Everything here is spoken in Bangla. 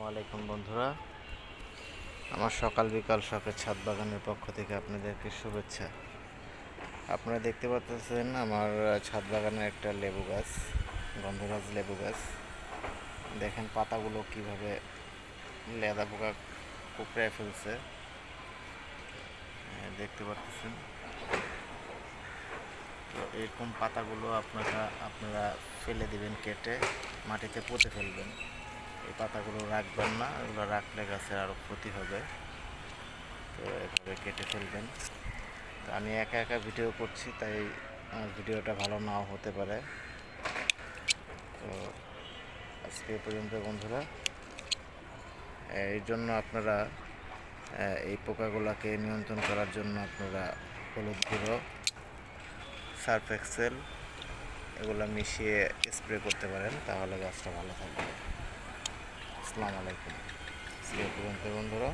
আলাইকুম বন্ধুরা, আমার সকাল বিকাল শখের ছাদ বাগানের পক্ষ থেকে আপনাদেরকে শুভেচ্ছা। আপনারা দেখতে পাচ্ছেন আমার ছাদ বাগানে একটা লেবু গাছ, গন্ধরাজ লেবু গাছ। দেখেন পাতাগুলো কিভাবে লেদা পোকা কুকড়ে ফেলছে, দেখতে পাচ্ছেন। তো এরকম পাতাগুলো আপনারা ফেলে দিবেন, কেটে মাটিতে পুঁতে ফেলবেন। এই পাতাগুলো রাখবেন না, এগুলো রাখলে গাছের আরও ক্ষতি হবে। তো এভাবে কেটে ফেলবেন। তো আমি একা একা ভিডিও করছি, তাই ভিডিওটা ভালো নাও হতে পারে। তো আজকে এ পর্যন্ত বন্ধুরা। এই জন্য আপনারা এই পোকাগুলোকে নিয়ন্ত্রণ করার জন্য আপনারা হলুদ গুঁড়ো, সার্ফ এক্সেল এগুলো মিশিয়ে স্প্রে করতে পারেন, তাহলে গাছটা ভালো থাকবে। আসসালামু আলাইকুম। আজকে এ পর্যন্ত বন্ধুরা।